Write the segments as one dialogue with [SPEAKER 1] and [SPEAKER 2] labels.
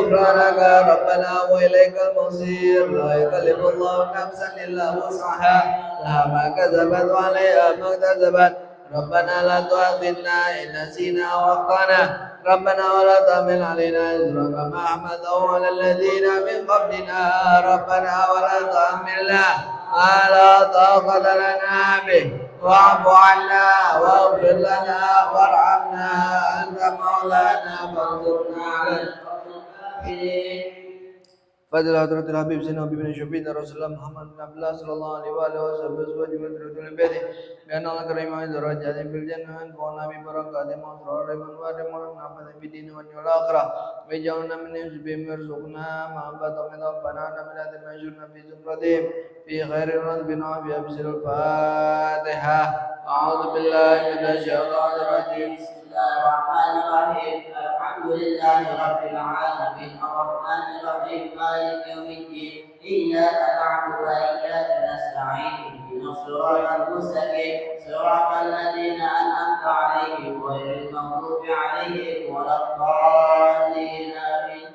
[SPEAKER 1] غفرانك ربنا وإليك المصير لا يكلف الله نفسا إلا وسعها لها ما كسبت وعليها ما اكتسبت ربنا لا تؤاخذنا إن نسينا وأخطأنا ربنا ولا تحمل علينا إصرا كما حملته على الذين من قبلنا ربنا ولا تحملنا ما لا طاقة لنا به واعف عنا واغفر لنا وارحمنا أنت مولانا فانصرنا على الكافرين فضل حضرة الحبيب سيدنا وحبيبنا شفيعنا رسول الله محمد بن عبد الله صلى الله عليه وآله وصحبه وأزواجه وذريته البيت بأن الله كريم عند درجات في الجنة وأنفعنا ببركاتهم وأسرار من وارم ونعمة في الدين والآخرة ويجعلنا من يحبهم ويرزقنا محبة من ربنا من هذا ما يجرنا في زمرتهم في خير رزقنا في أبشر الفاتحة أعوذ بالله من الشيطان الرجيم بسم الله الرحمن الرحيم الحمد لله رب العالمين الرحمن الرحيم مالك يوم الدين إياك نعبد وإياك نستعين اهدنا الصراط المستقيم صراط الذين أنعمت عليهم غير المغضوب عليهم ولا الضالين آمين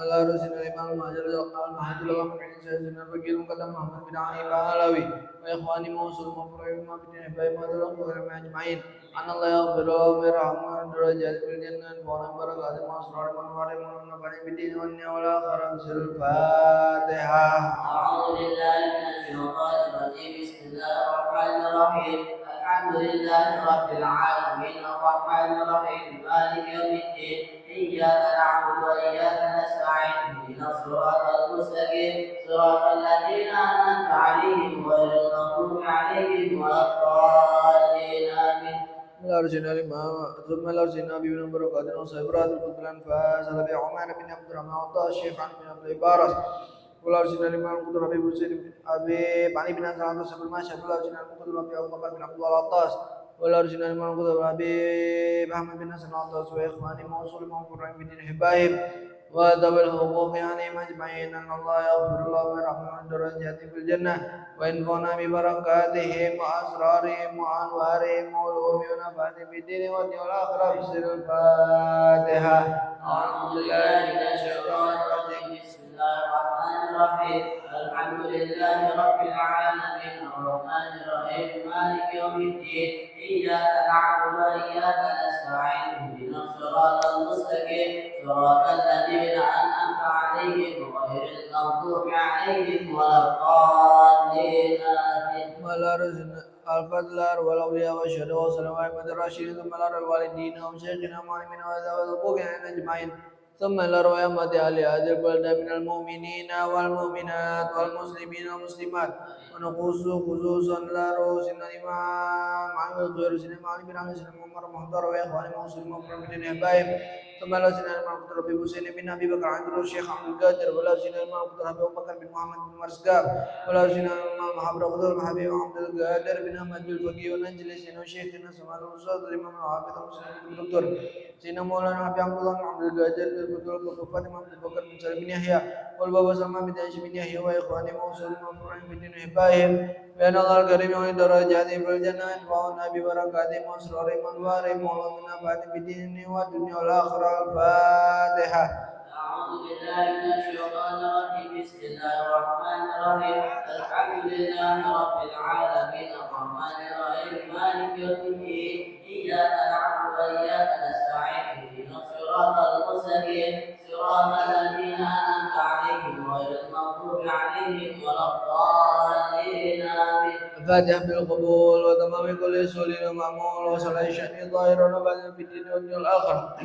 [SPEAKER 1] لا رسول الإمام المهاجر المهاجر لهم من عند سيدنا الفقير المقدم محمد بن علي البهلوي وإخواني موصول مفرعين ما في الدين بين ما دلهم أجمعين أن الله يغفر لهم ويرحمهم درجات في الجنة وأن بركات وأسرار من وارم ونفع بالدين والدنيا والآخرة بسر الفاتحة أعوذ بالله من الشيطان الرجيم بسم الله الرحمن الرحيم الحمد لله رب العالمين الرحمن الرحيم مالك يوم الدين إياك نعبد وإياك نستعين اهدنا الصراط المستقيم صراط الذين أنعمت عليهم غير المغضوب عليهم ولا الضالين آمين الأرجنا الإمام ثم الأرجنا بن بركات وصبرات الفضلان فازل بعمان بن عبد الرحمن وطه الشيخ عن بن عبد البارس والأرجنا الإمام قدر أبي بن أبي علي بن أنصار عبد الصبر الماشي والأرجنا قدر أبي أبو بكر بن عبد الله العطاس والأرجنا الإمام قدر أبي محمد بن حسن العطاس وإخواني موصول موفر من دين حبائهم وذوي الحقوق عليهم أجمعين أن الله يغفر الله ويرحمهم درجات في الجنة وينفعنا ببركاتهم وأسرارهم وأنوارهم وعلومهم ونفعهم في الدين والآخرة بسر الفاتحة أعوذ بالله من الشيطان الرجيم بسم الله الرحمن الرحيم الحمد لله رب العالمين الرحمن الرحيم مالك يوم الدين إياك نعبد وإياك نستعين اهدنا الصراط المستقيم صراط الذين أنعمت عليهم غير المغضوب عليهم ولا الضالين آمين ولا رزقنا الفضل والأولياء والشهداء والصلوات والراشدين ثم الأرى الوالدين وشيخنا ومعلمين وذوي أجمعين ثم الأرواح أمة أهل هذه البلدة من المؤمنين والمؤمنات والمسلمين والمسلمات ونقص خصوصا لرؤوس الإمام عن غير سيدنا علي بن علي سيدنا عمر محضر وإخوان مسلم ومؤمنين أحبائهم ثم لا سيدنا الإمام قدر أبي حسين بن أبي بكر عند الشيخ عبد القادر ولا سيدنا الإمام قدر أبي بكر بن محمد بن مرزقاب ولا سيدنا الإمام محمد قدر الحبيب عبد القادر بن أحمد بالفقيه ونجل سيدنا شيخنا سمع الأستاذ الإمام الحافظ مسلم الدكتور سيدنا مولانا عبد الله بن عبد القادر بالفضل فاطمة بن بكر بن سلم بن يحيى والبابا سلمان بن عيسى بن يحيى وإخوانهم وصول مفروعين في دين إحبائهم بأن الله الكريم وعند درجاتهم في الجنة ينفعنا ببركاتهم وأسرارهم وأنوارهم وعلومنا بعد في الدين والدنيا والآخرة الفاتحة أعوذ بالله من الشيطان الرجيم بسم الله الرحمن الرحيم الحمد لله رب العالمين الرحمن الرحيم مالك يوم الدين إياك نعبد وإياك نستعين اهدنا الصراط المستقيم صراط الذين أنعمت عليهم غير المغضوب عليهم ولا الضالين آمين الفاتحة بالقبول وتمام كل سؤال ومعمول وصلاة الشأن ظاهرا وبعد في الدين والدنيا الآخرة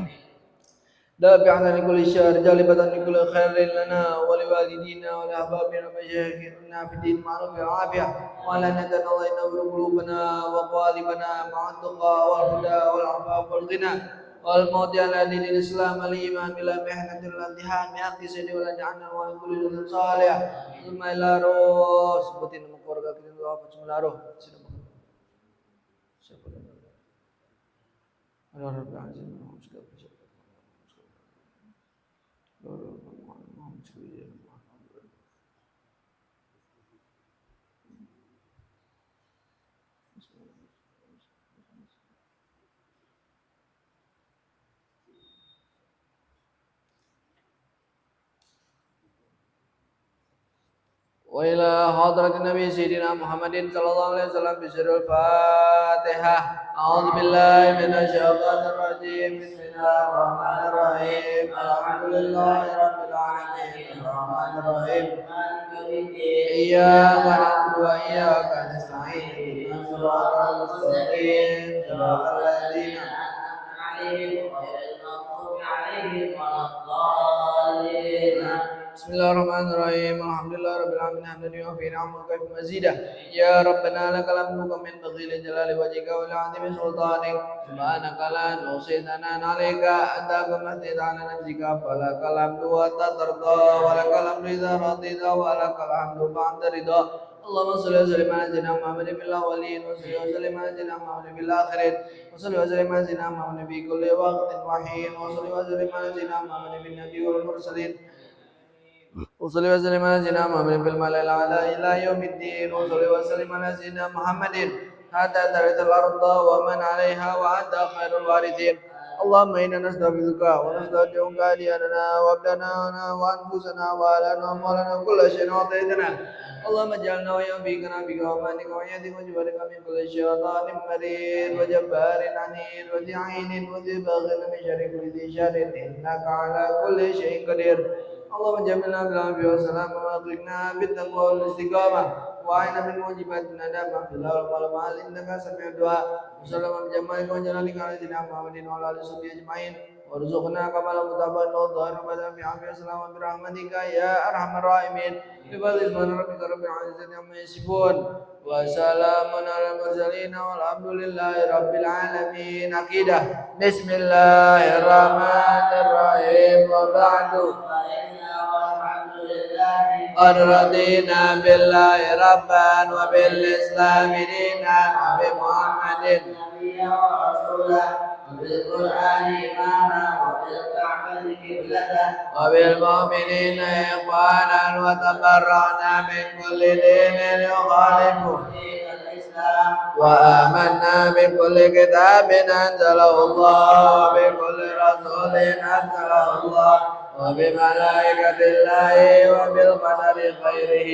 [SPEAKER 1] دافعنا لكل شر جالبة لكل خير لنا ولوالدينا ولأحبابنا ومشايخنا في الدين معروف وعافية ولا ندن الله ينور قلوبنا وقوالبنا مع التقى والهدى والعفاف والغنى والموت على دين الإسلام الإيمان بلا محنة ولا امتحان بحق سيدي ولا جعلنا ولكل جزء صالح ثم إلى روح سبتين مقورك كتن الله بسم الله روح رب العالمين وإلى حضرة النبي سيدنا محمد صلى الله عليه وسلم بسر الفاتحة. أعوذ بالله من الشيطان الرجيم. بسم الله الرحمن الرحيم. الحمد لله رب العالمين الرحمن الرحيم إياك نعبد وإياك نستعين اهدنا الصراط المستقيم صراط الذين أنعمت عليهم غير المغضوب عليهم ولا الضالين. بسم الله الرحمن الرحيم. الحمد لله رب العالمين حمدا يوفي نعمه وكيف مزيدا. يا ربنا لك الحمد كما ينبغي لجلال وجهك ولعظيم سلطانك. سبحانك لا نحصي ثناء عليك أنت كما أثنيت على نفسك فلك الحمد حتى ترضى ولك الحمد إذا رضيت ولك الحمد بعد رضا. اللهم صل وسلم على سيدنا محمد في الاولين وصل وسلم على سيدنا محمد في الاخرين وصل وسلم على سيدنا محمد في كل وقت وحين وصل وسلم على سيدنا محمد في النبي والمرسلين وصل وسلم على سيدنا محمد في الملأ الأعلى إلى يوم الدين وصل وسلم على سيدنا محمد حتى ترث الأرض ومن عليها وأنت خير الوارثين. اللهم إنا نستغفرك ونستودعك دياننا وأبداننا وأنفسنا وأهلنا وأموالنا وكل شيء أعطيتنا. اللهم اجعلنا ويوفقنا بك وأمانك وعيادك وجبرك من كل شيطان مريد وجبار عنيد وذي عين وذي باغ من شر كل ذي شر إنك على كل شيء قدير. اللهم جملنا بالعافية والسلام وأغرقنا بالتقوى والاستقامة وأعنا من موجبات الندامة في الأرض والمال إنك سميع الدعاء. وسلم بجمالك وجلالك على سيدنا محمد وعلى آله وصحبه أجمعين وارزقنا كمال المتابعة والظاهر والباطن في عافية وسلام برحمتك يا أرحم الراحمين. بفضل سبحان ربك رب العزة عما يصفون وسلام على المرسلين والحمد لله رب العالمين. عقيدة. بسم الله الرحمن الرحيم. وبعد قد رضينا بالله ربا وبالإسلام دينا وبمحمد نبيا ورسولا وبالقرآن إماما وبالكعبة قبلة وبالمؤمنين إخوانا وتبرأنا من كل دين يخالف دين الإسلام وآمنا بكل كتاب أنزله الله وبكل رسول أرسله الله وبملائكة الله وبالقدر خيره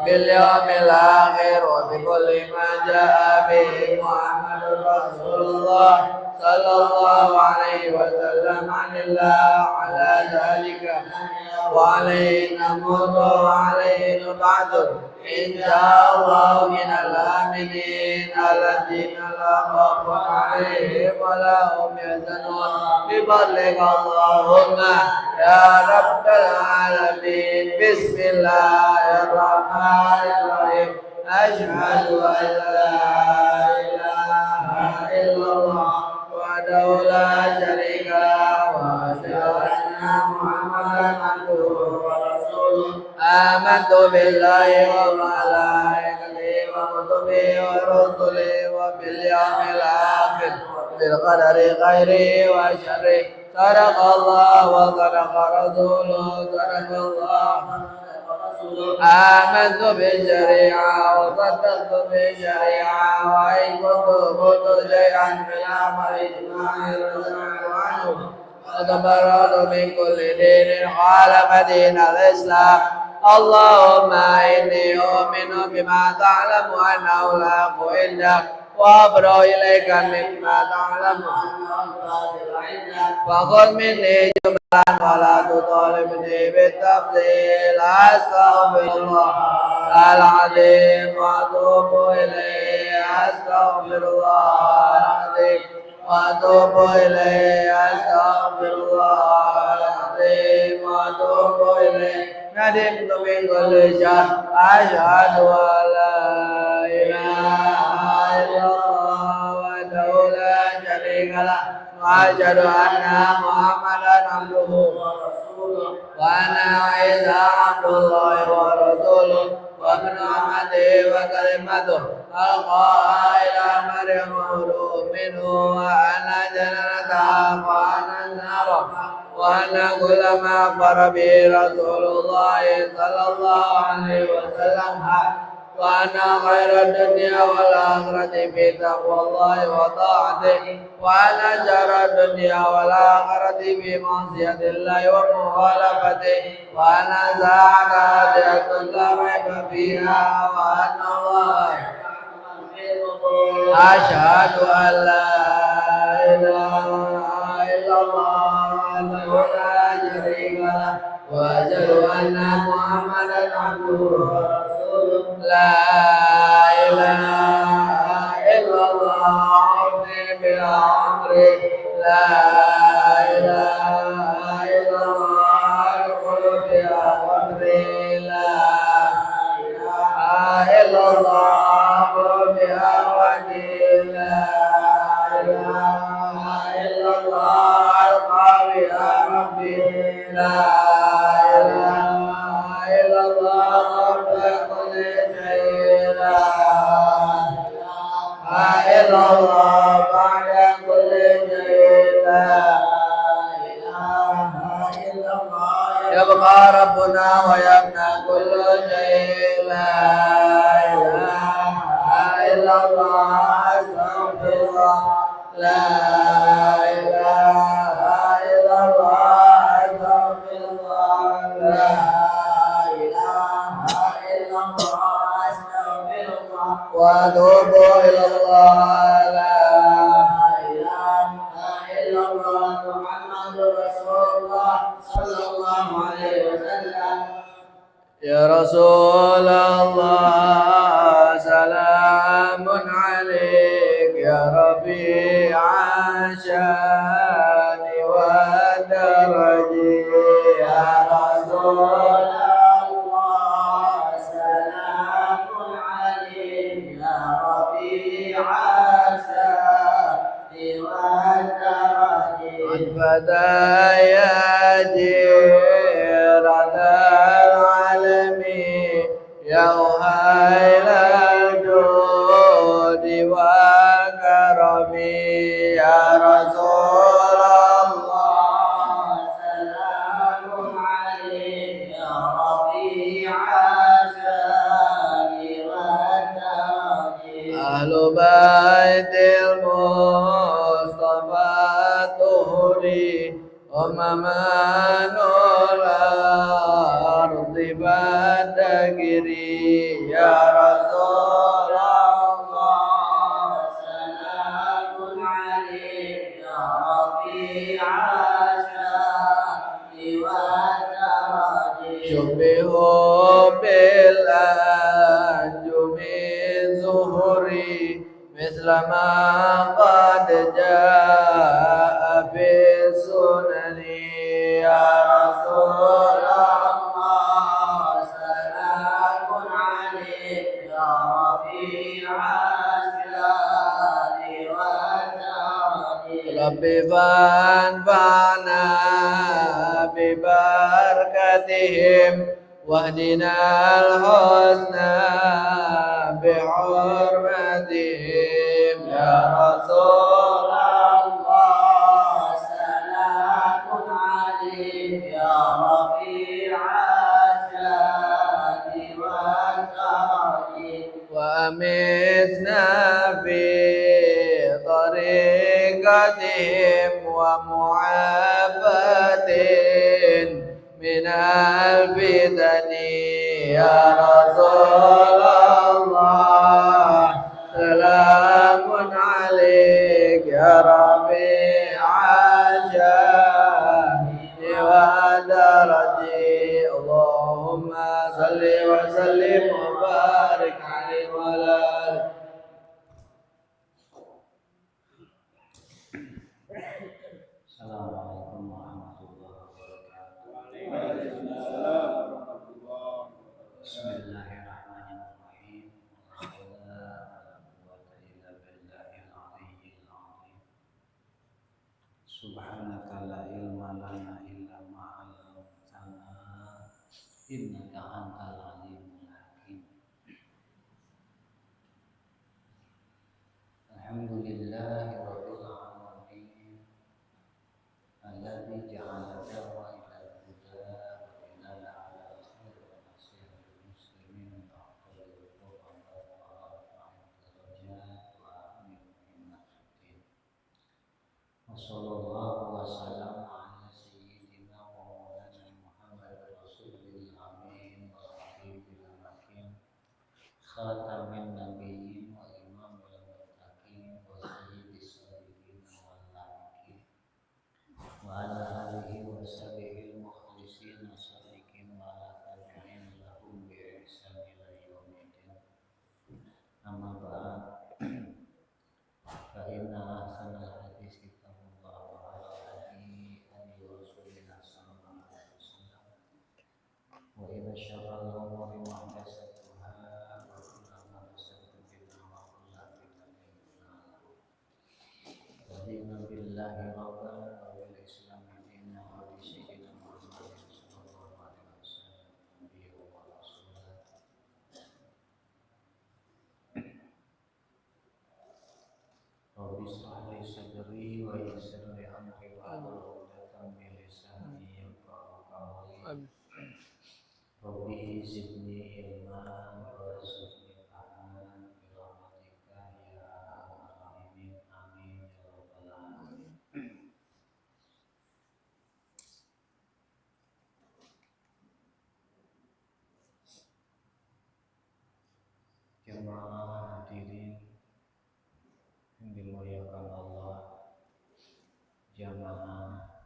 [SPEAKER 1] باليوم الآخر وبكل ما جاء به محمد رسول الله صلى الله عليه وسلم عن الله على ذلك وعليه نموت وعليه نبعث إن شاء الله من الآمنين الذين لا خوف عليهم ولا هم يحزنون بفضلك اللهم يا رب العالمين. بسم الله الرحمن الرحيم. أشهد أن لا إله إلا الله وحده لا شريك له وأشهد أن محمدا عبده ورسوله. آمنت بالله وملائكته وكتبه ورسله وباليوم الآخر بالقدر خيره وشره. صدق الله وصدق رسوله. صدق الله آمنت بالشريعة وصدقت بالشريعة وإن كنت قلت شيئا في الأمر إجماع رجعت عنه وتبرأت من كل دين خالف دين الإسلام. اللهم إني أؤمن بما تعلم أنه لا حق عندك وأبرأ إليك مما تعلم أنه القادر عندك فخذ مني جملة ولا تطالبني بالتفصيل. أستغفر الله العظيم وأتوب إليه. أستغفر الله العظيم وأتوب إليه. أستغفر الله العظيم وأتوب إليه. ندمت من كل شر. أشهد أن لا إله إلا الله وحده لا شريك له وأشهد أن محمدا عبده ورسوله وأن عيسى عبد الله ورسوله وابن عمته وكلمته ألقاها إلى مريم وروح منه وأن جنتها وأن النار وأن كل ما أخبر به رسول الله صلى الله عليه وسلم وأن خير الدنيا والآخرة في تقوى الله وطاعته وأن شر الدنيا والآخرة في معصية الله ومخالفته وأن ساعة آتية لا ريب فيها وأن الله أشهد أن لا إله إلا الله وحده لا شريك له وأشهد أن محمدا عبده ورسوله لا إله إلا الله عبدي بأمري لا إله إلا الله أدخل بها قبري لا إله إلا الله أمر بها وجهي لا إله إلا الله ألقى بها ربي لا إله إلا الله رب كل شيء لا إله إلا الله بعد كل شيء لا إله إلا الله يبقى ربنا ويبنى كل شيء لا إله إلا الله أستغفر الله لا إله إلا الله أستغفر الله لا إله إلا الله أستغفر الله وأتوب إلى الله لا إله إلا الله محمد رسول الله صلى الله عليه وسلم يا رسول الله سلام عليك يا ربيع الشان والدرج يا رسول الله سلام عليك يا ربيع الشان والدرج عن فدايا جيران العالمين يا أهيل الجود والكرم يا رسول الله سلام عليك يا ربيع الشان والدرج أهل بيت المصطفى الطهري وممان الأرض فالتجري يا رسول الله سلام عليك يا ربيع الشان والدرج شبه بالأنجم الزهري مثل ما قد جاء في السنن يا رسول الله سلام عليك يا ربيع الشان والدرج رب فانفعنا ببركتهم واهدنا الحسنى بحرمتهم يا رسول الله سلام عليك يا ربيع الشان والدرج وأمتنا في طريقتهم ومعافاة من الفتن يا رسول الله سلام عليك يا ربيع الشان والدرج اللهم صل وسلم وبارك عليه وعلى آله.
[SPEAKER 2] Assalamualaikum warahmatullahi wabarakatuh. Bismillahirrahmanirrahim. Subhanaka la ilma lana illa ma 'allamtana innaka antal alimul hakim. Alhamdulillahirabbil alamin. Alladzi ja'ala dawa ila al-huda wa inna ala khairi wa nasihil muslimin wa aqwal wassalamu ala sayyidina wa maulana Muhammad rasulil amin wa habibil makin khatamin nabiyyin wa imamil muttaqin wa sayyidis sabiqin wal lahiqin wa ala alihi wa sahbihi mukhlisin sadiqin wa ala tabi'in lahum bi ihsan ila yaumiddin. Amma ba'd. Fa inna ahsanal hadis kitabullah wa khairal hadi rasulillah sallallahu alaihi wasallam wa idza syarrul umuri muhdatsatuha wa kullu muhdatsatin bid'ah wa kullu bid'atin dhalalah. Radiya billahi rabban wa bil islam dinan wa bi sayyidina Muhammadin sallallahu alaihi wasallam nabiyyan wa rasulan. Rabbi shrah li sadri wa yassir li amri wa hlul 'uqdatam min lisani yafqahu qawli. Rabbi zidni ilman wa zidni fahman bi rahmatika ya arhamar rahimin. Amin ya rabbal alamin. Jemaah hadirin yang dimuliakan Allah, jamaah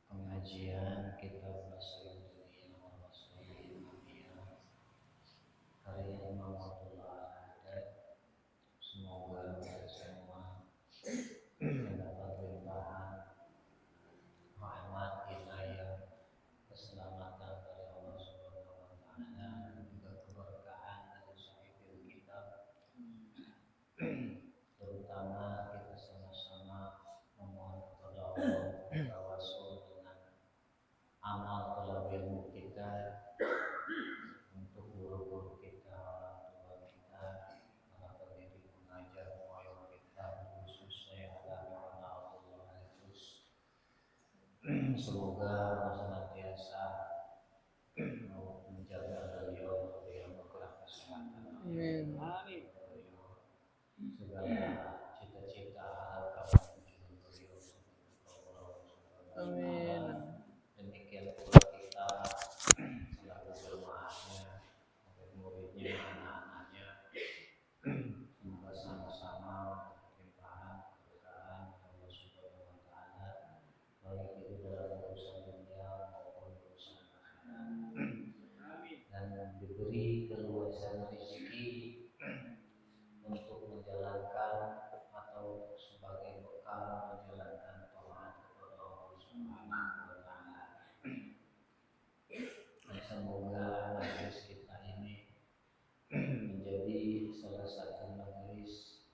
[SPEAKER 2] pengajian kitab Masailul Dunia wa Masailul Dunia karya Imam Abdullah Al-Haddad. Semoga kita semua mendapat limpahan rahmat, hidayah, keselamatan dari Allah Subhanahu wa taala dan juga keberkahan dari sahibul kitab. Terutama kita sama-sama memohon kepada Allah tawasul dengan amal talab ilmu kita untuk guru-guru kita, orang tua kita, para pendiri pengajar muayyan kita, khususnya Al-Habib Abdullah Al-Juz. Semoga senantiasa menjaga beliau berkah kesehatan. Amin. Segala cita-cita harapan beliau. Amin. Demikian pula kita selaku jemaahnya, murid-muridnya, anak-anaknya, semoga sama-sama limpahan keberkahan Allah Subhanahu wa taala, baik itu dalam urusan dunia maupun urusan akhirat, dan diberi keluasan rezeki untuk menjalankan atau sebagai bekal menjalankan taat kepada Allah Subhanahu wa taala. Dan semoga majelis kita ini menjadi salah satu majelis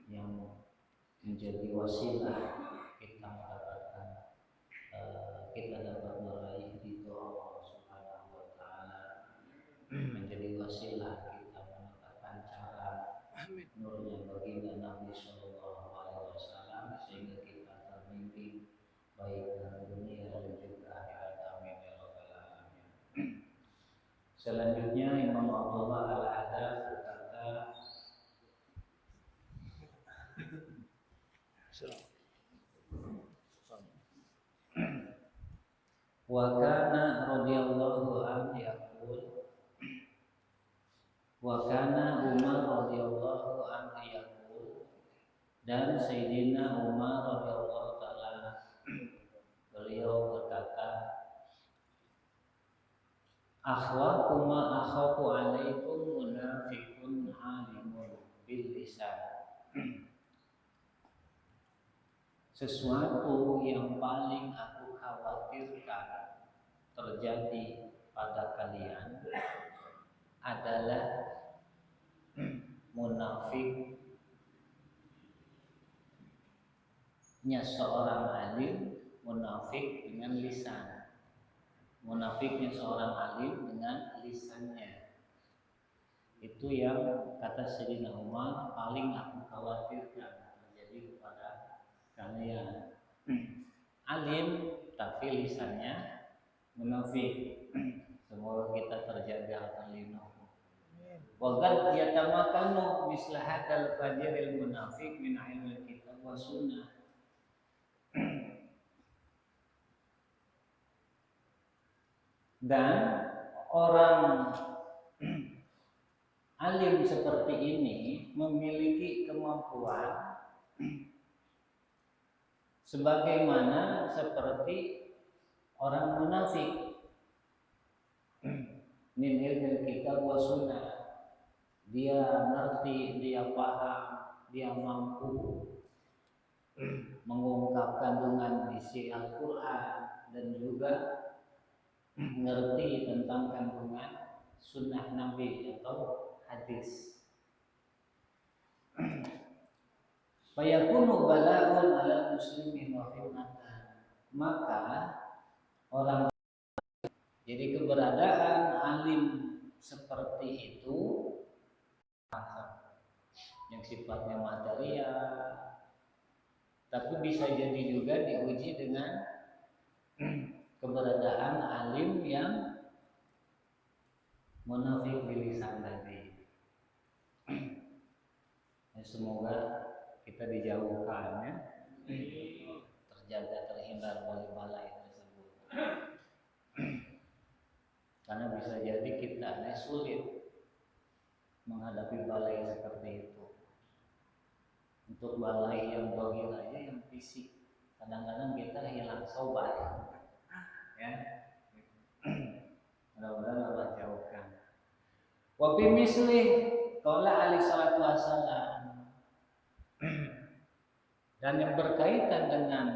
[SPEAKER 2] yang menjadi wasilah kita mendapatkan kita dapat meraih ridho Allah Subhanahu wa taala, menjadi wasilah kita menetapkan cara nurnya baginda Nabi sallallahu alaihi wasallam sehingga kita terbimbing baik dalam dunia dan juga akhirat. Amin ya rabbal alamin. Selanjutnya Imam Abdullah Al-Haddad berkata, wa kana radhiyallahu anhu yaqul, wa kana Umar radhiyallahu anhu yaqul, dan Sayyidina Umar radhiyallahu taala beliau berkata, akhwakum ma akhafu alaikum munafiqun alimun bil lisan. Sesuatu yang paling aku khawatirkan terjadi pada kalian adalah munafiknya seorang alim, munafik dengan lisan. Munafiknya seorang alim dengan lisannya. Itu yang kata Sayyidina Umar paling aku khawatirkan terjadi kepada kalian. Alim tapi lisannya munafik. Semoga kita terjaga terlindung. Wa qad yatamakanu misla hadzal fajril munafiq min ilmil kitab wa sunnah. Dan orang alim seperti ini memiliki kemampuan sebagaimana seperti orang munafik. Min ilmil kitab wa sunnah. Dia ngerti, dia paham, dia mampu mengungkapkan dengan isi Al-Quran dan juga ngerti tentang kandungan sunnah Nabi atau hadis. Fayakunu bala'un ala muslimin wa fitnatan. Maka orang, jadi keberadaan alim seperti itu yang sifatnya material, tapi bisa jadi juga diuji dengan keberadaan alim yang munafik di lisan tadi. Semoga kita dijauhkan ya, terjaga terhindar dari balai tersebut. Karena bisa jadi kita sulit menghadapi balai seperti itu. Untuk balai yang dohir aja, yang fisik, kadang-kadang kita hilang sobat ya. Mudah-mudahan Allah jauhkan. Wa fi misli qala alaihi salatu wassalam. Dan yang berkaitan dengan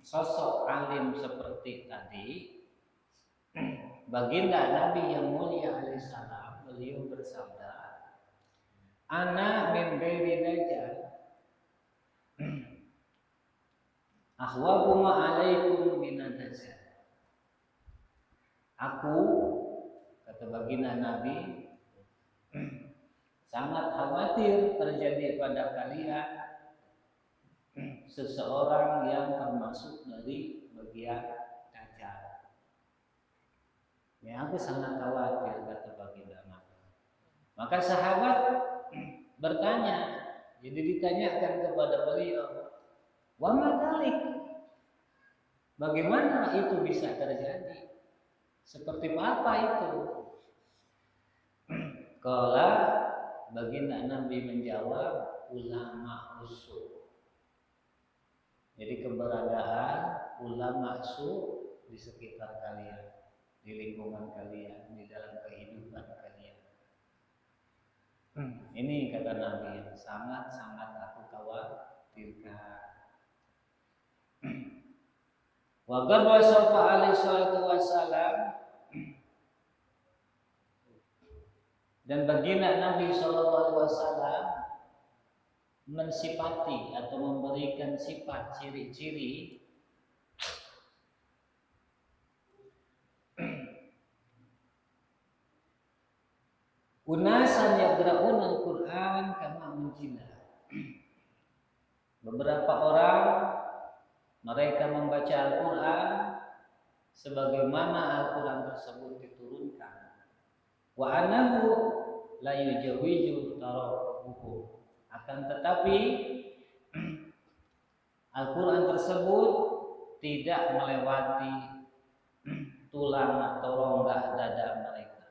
[SPEAKER 2] sosok alim seperti tadi, baginda Nabi yang mulia alaihi salam, beliau bersabda, ana min ghairi dajjal ahwabu ma alaikum minan dajjal. Aku, kata baginda Nabi, sangat khawatir terjadi pada kalian seseorang yang termasuk dari bagian dajjal. Ya, aku sangat khawatir, kata baginda Nabi. Maka sahabat bertanya, jadi ditanyakan kepada beliau, wa ma dzalik? Bagaimana itu bisa terjadi? Seperti apa itu? Kala baginda Nabi menjawab, ulama usul. Jadi keberadaan ulama usul di sekitar kalian, di lingkungan kalian, di dalam kehidupan kalian. Ini kata Nabi yang sangat-sangat aku khawatirkan. Wa qad wasafa alaihi salatu wassalam, dan baginda Nabi sallallahu alaihi wasallam mensifati atau memberikan sifat ciri-ciri unasan yaqra'un al-Qur'an kama unzila. Beberapa orang mereka membaca Al-Quran sebagaimana Al-Quran tersebut diturunkan. Wa anahu la yujawiju tarafuhu. Akan tetapi Al-Quran tersebut tidak melewati tulang atau rongga dada mereka.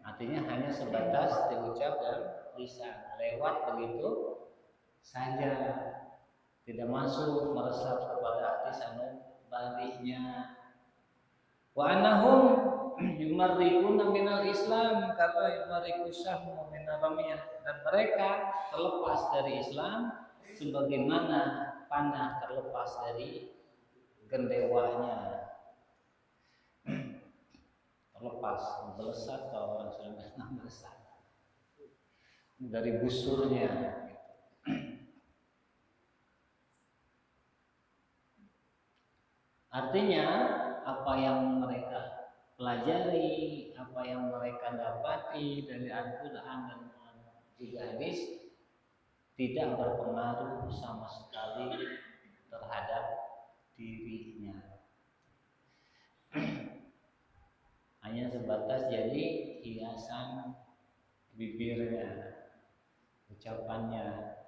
[SPEAKER 2] Artinya hanya sebatas diucap dan lisan, lewat begitu saja, tidak masuk meresap kepada hati sanubarinya. Wa annahum yumarrikuna minal Islam kama yumarriku syahmu minar ramiyah. Dan mereka terlepas dari Islam sebagaimana panah terlepas dari gendewanya. Terlepas, melesat, kalau orang sudah bilang melesat dari busurnya. Artinya apa yang mereka pelajari, apa yang mereka dapati dari Al-Quran dan juga hadis tidak berpengaruh sama sekali terhadap dirinya. Hanya sebatas jadi hiasan bibirnya, ucapannya,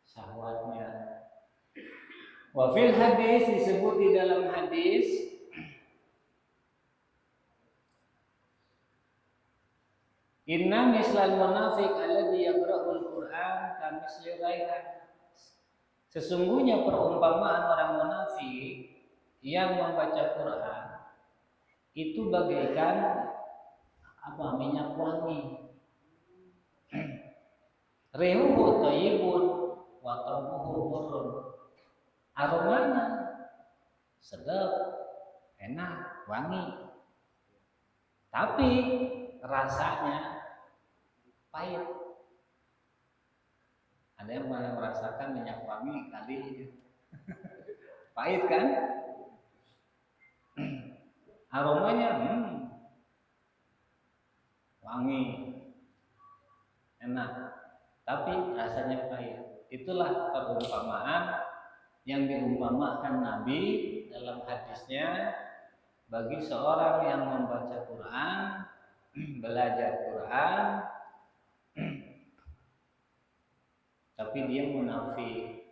[SPEAKER 2] syahwatnya. Wa fil hadis, disebut di dalam hadis, Inna mislal munafiq alladhi yaqra'ul Qur'an kamisli raihan. Sesungguhnya perumpamaan orang munafik yang membaca Quran itu bagaikan minyak wangi. Rihuhu thayyibun wa tarbuhu murrun. Aromanya sedap, enak, wangi. Tapi rasanya pahit. Ada yang malah merasakan minyak wangi tadi pahit kan? Aromanya wangi, enak, tapi rasanya pahit. Itulah perumpamaan yang diumpamakan Nabi dalam hadisnya bagi seorang yang membaca Quran, belajar Quran, tapi dia munafik.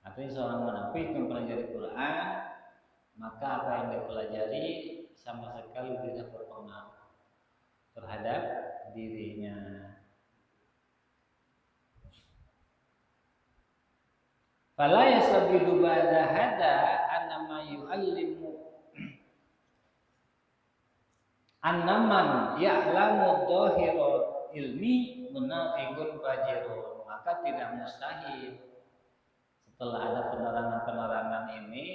[SPEAKER 2] Artinya seorang munafik mempelajari Quran, maka apa yang dipelajari sama sekali tidak berpengaruh terhadap dirinya. Fala yasabidu ba'da hada annama yu'allimu annaman ya'lamu dhahira ilmi munafiqun fajirun. Maka tidak mustahil setelah ada penerangan-penerangan ini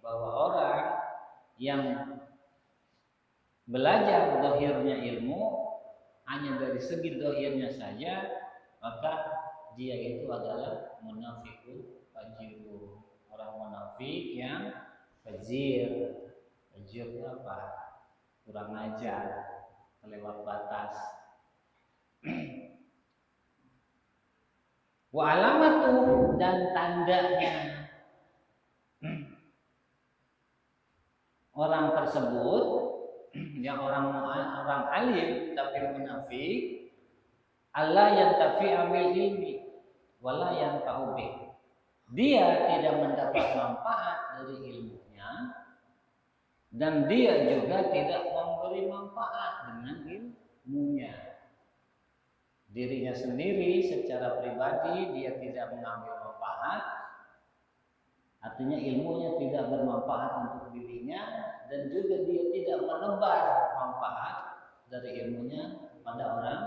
[SPEAKER 2] bahwa orang yang belajar dhahirnya ilmu hanya dari segi dhahirnya saja, maka dia itu adalah munafiqun fajirun, orang munafik yang fajir. Fajir itu apa? Kurang ajar, kelewat batas. Wa alamatu, dan tandanya orang tersebut yang orang alim tapi munafik, Allah yang tafi amil ilmi wala yang bih. Dia tidak mendapat manfaat dari ilmunya dan dia juga tidak memberi manfaat dengan ilmunya. Dirinya sendiri secara pribadi dia tidak mengambil manfaat, artinya ilmunya tidak bermanfaat untuk dirinya, dan juga dia tidak menebar manfaat dari ilmunya kepada orang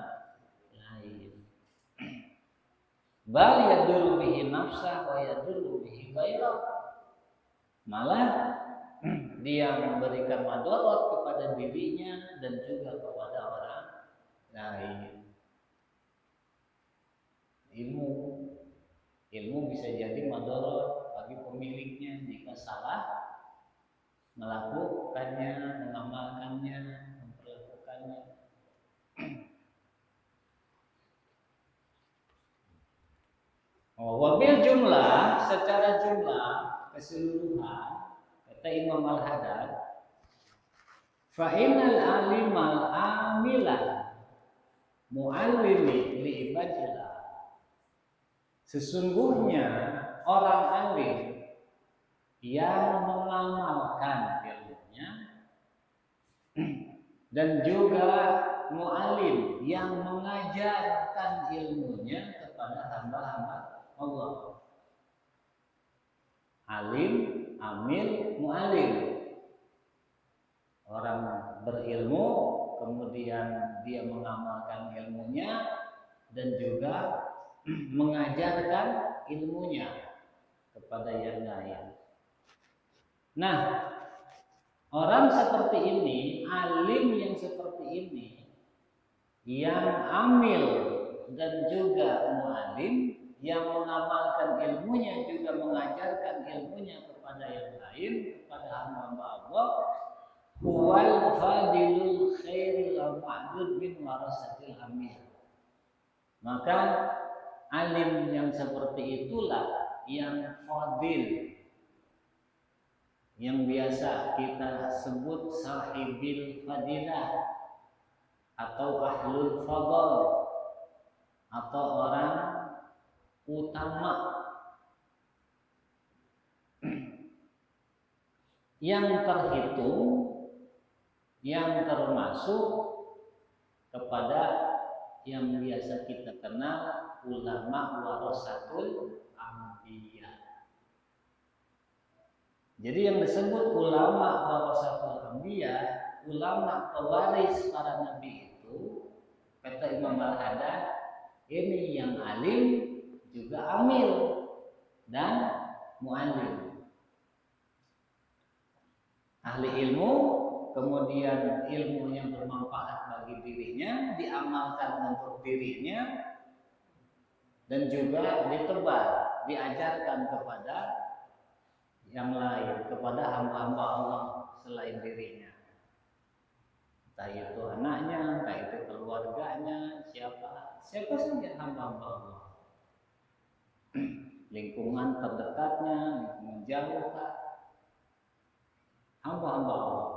[SPEAKER 2] lain. Bal yadurru bihi nafsah wa yadurru bihi ghairah. Malah dia memberikan madarat kepada dirinya dan juga kepada orang lain. Ilmu bisa jadi madarat bagi pemiliknya jika salah melakukannya, mengamalkannya, memperlakukannya. Wabil jumlah, secara jumlah keseluruhan, kata Imam Al-Haddad, fa'inal alimal amilah mu'allimi li ibadillah. Sesungguhnya orang alim yang mengamalkan ilmunya dan juga mu'alim yang mengajarkan ilmunya kepada hamba-hamba Allah. Alim, amil, mu'alim. Orang berilmu, kemudian dia mengamalkan ilmunya dan juga mengajarkan ilmunya kepada yang lain. Nah, orang seperti ini, alim yang seperti ini, yang amil dan juga mu'alim, yang mengamalkan ilmunya juga mengajarkan ilmunya kepada yang lain, kepada hamba Allah, huwal fadilul khairil ma'dud min warasatil amil. Maka alim yang seperti itulah yang fadil, yang biasa kita sebut sahibil fadilah atau ahlul fadl atau orang utama, yang terhitung, yang termasuk kepada yang biasa kita kenal ulama warasatul anbiya. Jadi yang disebut ulama warasatul anbiya, ulama pewaris para nabi itu, kata Imam Al-Haddad, ini yang alim juga amil dan mu'allim. Ahli ilmu, kemudian ilmu yang bermanfaat bagi dirinya, diamalkan untuk dirinya, dan juga ditebar, diajarkan kepada yang lain, kepada hamba-hamba Allah selain dirinya. Entah itu anaknya, entah itu keluarganya, siapa saja hamba-hamba Allah. Lingkungan terdekatnya, lingkungan jauh, hamba-hamba Allah.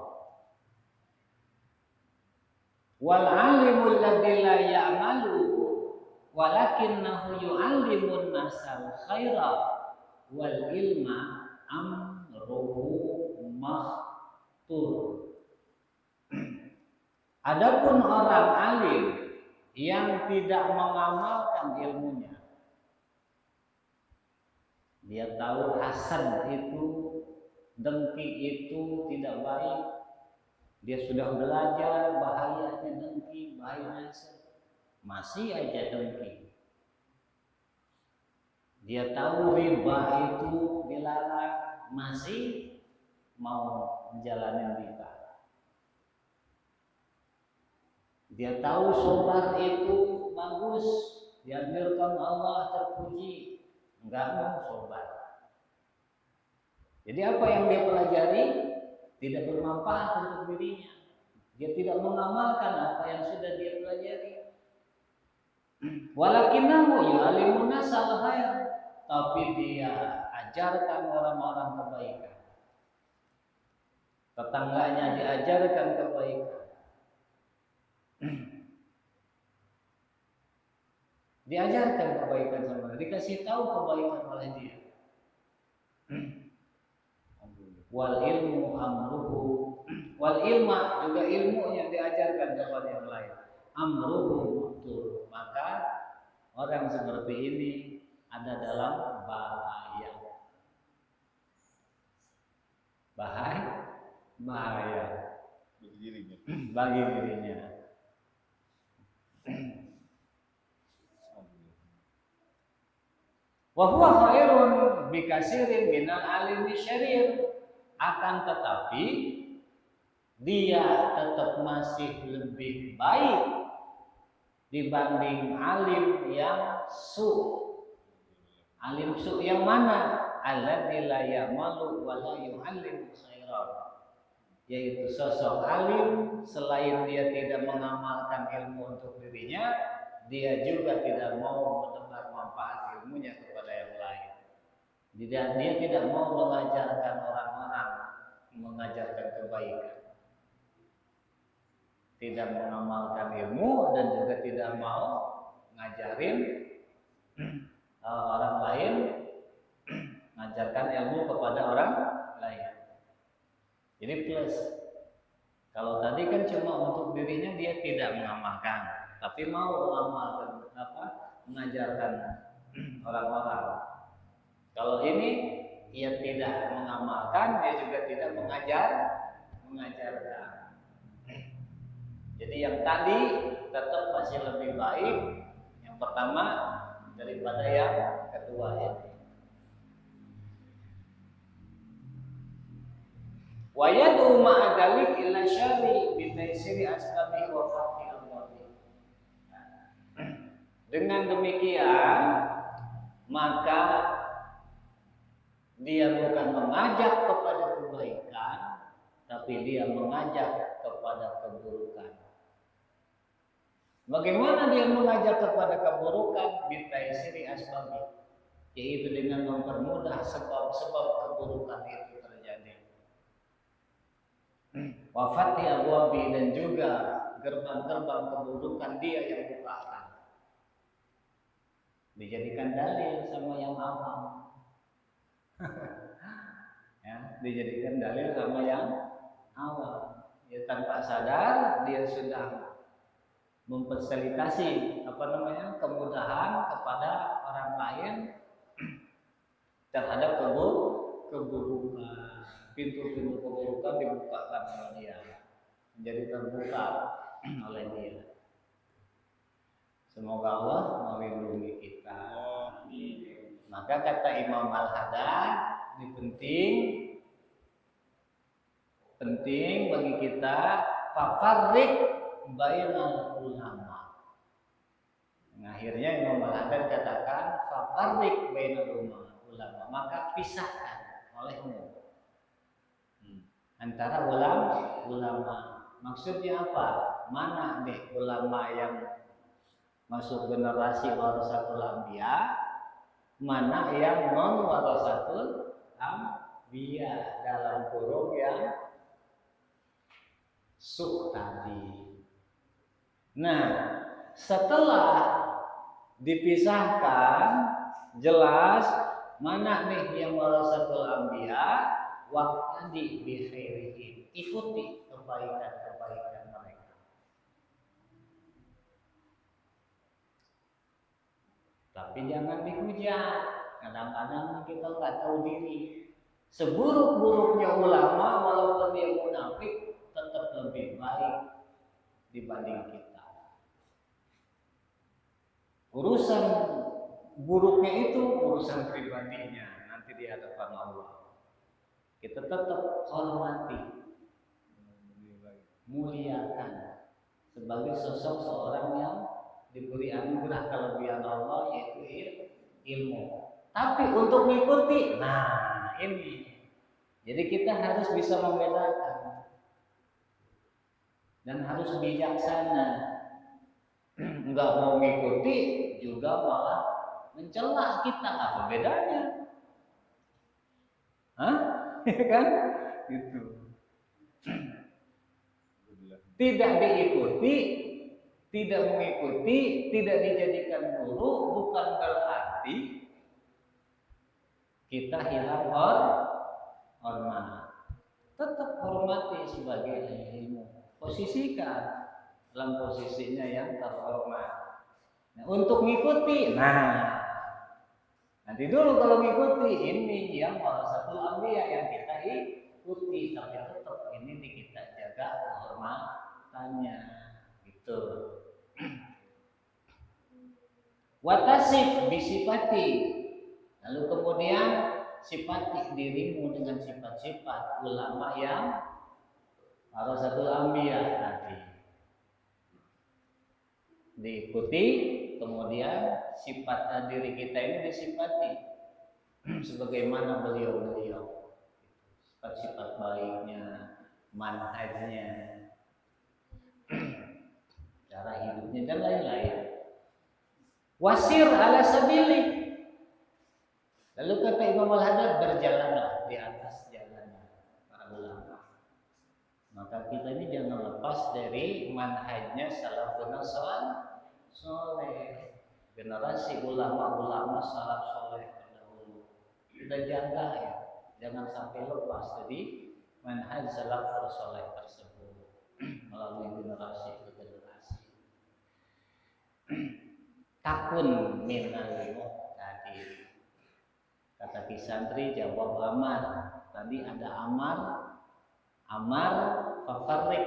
[SPEAKER 2] Wal alimul ladzi la ya'malu walakinnahu yu'allimun nasal khaira wal ilma amruhu mahtur. Adapun orang alim yang tidak mengamalkan ilmunya, dia tahu hasan itu, dengki itu tidak baik, dia sudah belajar bahayanya dengki, bahayanya hasan, masih aja dengki. Dia tahu riba itu dilarang, masih mau menjalani riba. Dia tahu sholat itu bagus, dianjurkan Allah, terpuji, enggak mau sholat. Jadi apa yang dia pelajari tidak bermanfaat untuk dirinya. Dia tidak mengamalkan apa yang sudah dia pelajari. Walakinnahu yu'allimun nasal khair, tapi dia ajarkan orang-orang kebaikan. Tetangganya diajarkan kebaikan. Diajarkan kebaikan sama dia, dikasih tahu kebaikan oleh dia. Wal ilmu amruhu, wal ilma juga ilmu yang diajarkan kepada yang lain. Amruhu mutur, maka orang seperti ini ada dalam bahaya. Bahaya bagi dirinya. Wa huwa khairun bikasirin minal alimi syarir, akan tetapi dia tetap masih lebih baik dibanding alim yang su. Alim su yang mana? Alladzi la ya'malu wa la yu'allimu khairan, yaitu sosok alim selain dia tidak mengamalkan ilmu untuk dirinya, dia juga tidak mau menebar manfaat ilmunya kepada yang lain. Dia tidak mau mengajarkan orang-orang, mengajarkan kebaikan, tidak mengamalkan ilmu, dan juga tidak mau ngajarin orang lain, mengajarkan ilmu kepada orang lain. Jadi plus. Kalau tadi kan cuma untuk dirinya dia tidak mengamalkan, tapi mau mengamalkan mengajarkan orang-orang. Kalau ini ia tidak mengamalkan, dia juga tidak mengajarkan. Jadi yang tadi tetap masih lebih baik yang pertama daripada yang kedua ini. Wa yad'u ma'a dzalik ila syarri bi taysiri asbabi wa fathi al-ghadi. Dengan demikian maka dia bukan mengajak kepada kebaikan, tapi dia mengajak kepada keburukan. Bagaimana dia mengajak kepada keburukan? Bi taysiri asbabi, yaitu dengan mempermudah sebab-sebab keburukan itu terjadi. Wafati abwabi, dan juga gerbang-gerbang keburukan dia yang bukakan. Dijadikan dalil sama yang awam. Ya, dijadikan dalil sama yang awam. Ya, tanpa sadar dia sudah memfasilitasi kemudahan kepada orang lain terhadap keburukan. Pintu-pintu keburukan dibukakan oleh dia, menjadi terbuka oleh dia. Semoga Allah melindungi kita. Maka kata Imam Al-Haddad, ini penting bagi kita, fafarriq bainal ulama. Akhirnya Imam Al-Haddad katakan fafarriq bainal ulama, maka pisahkan olehmu antara ulama. Maksudnya apa? Mana nih ulama yang masuk generasi warasatul anbiya, mana yang non warasatul anbiya, dalam kurung yang suh tadi. Nah, setelah dipisahkan jelas mana nih yang warasatul anbiya, waqtadi bi khairihim, ikuti kebaikan-kebaikan mereka. Tapi jangan dihujat. Kadang-kadang kita nggak tahu diri. Seburuk-buruknya ulama, walaupun dia munafik, tetap lebih baik dibanding kita. Urusan buruknya itu urusan pribadinya nanti di hadapan Allah. Kita tetap hormati, muliakan sebagai sosok seorang yang diberi anugerah kelebihan Allah, yaitu ilmu. Tapi untuk mengikuti, nah ini. Jadi kita harus bisa membedakan dan harus bijaksana. Enggak mau mengikuti juga malah mencela kita. Apa bedanya? Hah? Kan? Gitu. Tidak diikuti, tidak mengikuti, tidak dijadikan guru, bukan berarti kita hilang hormat. Tetap hormati sebagai ilmu. Posisikan dalam posisinya yang terhormat. Nah, untuk mengikuti, nanti dulu kalau mengikuti ini yang warasatul anbiya yang kita ikuti, tapi tetap ini kita jaga kehormatannya, gitu. Watasif bisifati, lalu kemudian sifati dirimu dengan sifat-sifat ulama yang warasatul anbiya tadi. Diikuti, kemudian sifat diri kita ini disifati sebagaimana beliau-beliau, sifat-sifat baiknya, manhajnya, cara hidupnya dan lain-lain. Wasir ala sabili, lalu kata Imam Al-Haddad, berjalanlah di atas jalan para ulama. Maka kita ini jangan lepas dari manhajnya salafun soleh, generasi ulama-ulama salaf soleh terdahulu. Kita jaga ya, jangan sampai lepas dari manhaj salaf soleh tersebut melalui generasi ke generasi. Takun minal muqtadir. Kata kisantri jawab Amar. Tadi ada Amar fafarriq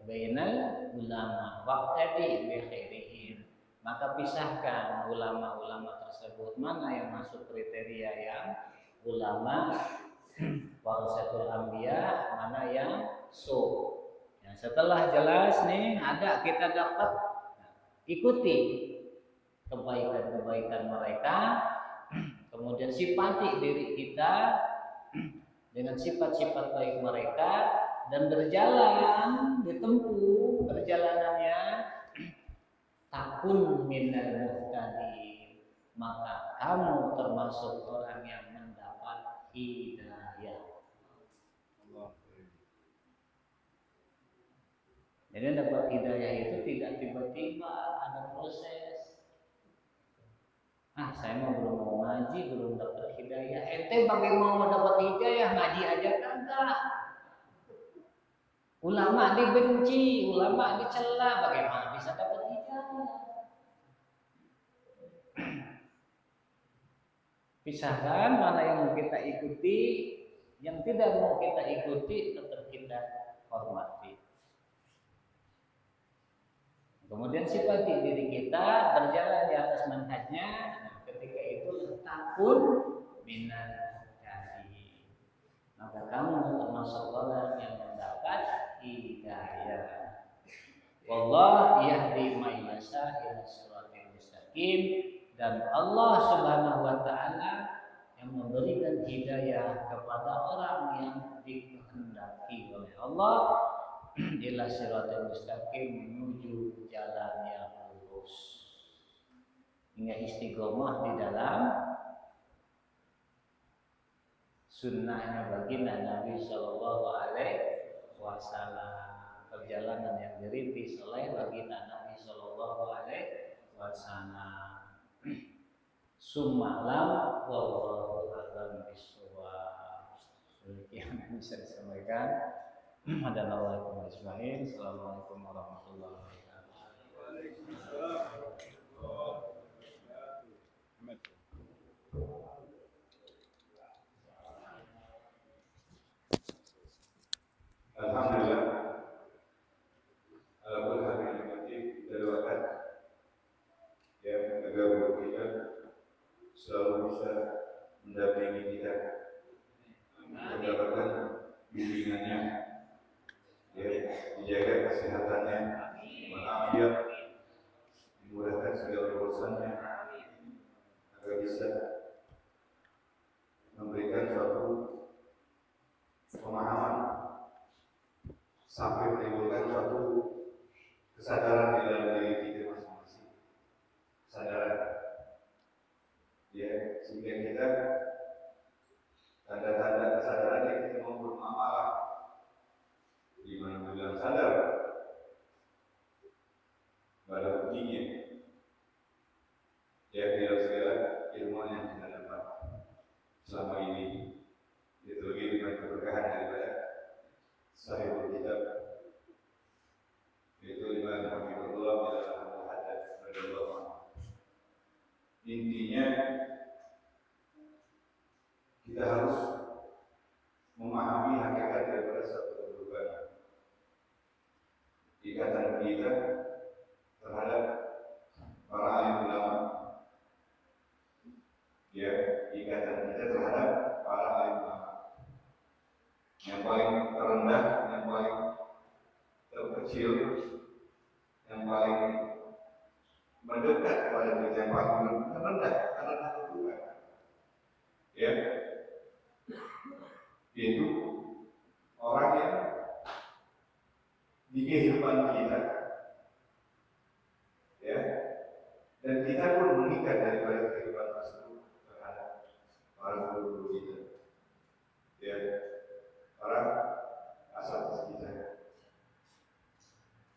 [SPEAKER 2] bainal ulama waqtadi bi khairihim. Maka pisahkan ulama-ulama tersebut, mana yang masuk kriteria yang ulama warasatul anbiya, mana yang Ya, setelah jelas nih ada kita dapat, ikuti kebaikan-kebaikan mereka, kemudian sifati diri kita dengan sifat-sifat baik mereka, dan berjalan, ditempuh perjalanannya takun minal muhtadin, maka kamu termasuk orang yang mendapat hidayah. Jadi dapat hidayah itu tidak tiba-tiba, ada proses. Saya belum mau ngaji, belum dapat hidayah. Ente bagaimana mau dapat hidayah, ngaji aja kagak. Ulama dibenci, ulama dicela, bagaimana bisa dapat hidayah? pisahkan mana yang mau kita ikuti, yang tidak mau kita ikuti tetap kita hormati. Kemudian sifati diri kita berjalan di atas manhajnya. Nah, ketika itu takun minan jadi, maka kamu termasuk orang yang mendapat hidayah. Wallah yahdi may yasha ila siratal mustaqim, dan Allah Subhanahu wa taala yang memberikan hidayah kepada orang yang dikehendaki oleh Allah ila siratal mustaqim, menuju jalan yang lurus. Hingga istiqomah di dalam sunnahnya baginda Nabi Shallallahu Alaihi Wasallam, perjalanan yang dirintis oleh baginda Nabi Shallallahu Alaihi Wasallam. Sumalam wallahu a'lam bishawab. Demikian yang bisa disampaikan. Assalamualaikum warahmatullahi wabarakatuh.
[SPEAKER 3] Alhamdulillah, alhamdulillah hari ini kita doakan yang agar kita selalu bisa mendampingi kita, mendapatkan bimbingannya, ya, dijaga kesehatannya, walafiat, dimudahkan segala urusannya, agar bisa memberikan suatu pemahaman sampai menimbulkan suatu kesadaran di dalam diri kita masing-masing, kesadaran, ya, sehingga kita tanda-tanda kesadaran yang kita mau bermuamalah, di mana bilang sadar, pada buktinya, ya, dalam segala ilmu yang kita dapat selama ini, itu lebih dengan keberkahan daripada sahibul kitab, yaitu Imam Habibullah dalam Muhaddats radhiyallahu anhu. Intinya kita harus memahami hakikat daripada satu kedudukan, ikatan kita terhadap para alim ulama, ya, ikatan kita terhadap para alim ulama. Yang paling terendah, yang paling terkecil, yang paling mendekat kepada kita, yang paling terendah karena kedudukan, ya, yaitu orang yang di kehidupan kita, ya, dan kita pun mengikat daripada kehidupan tersebut terhadap para guru kita, ya, para asal kita,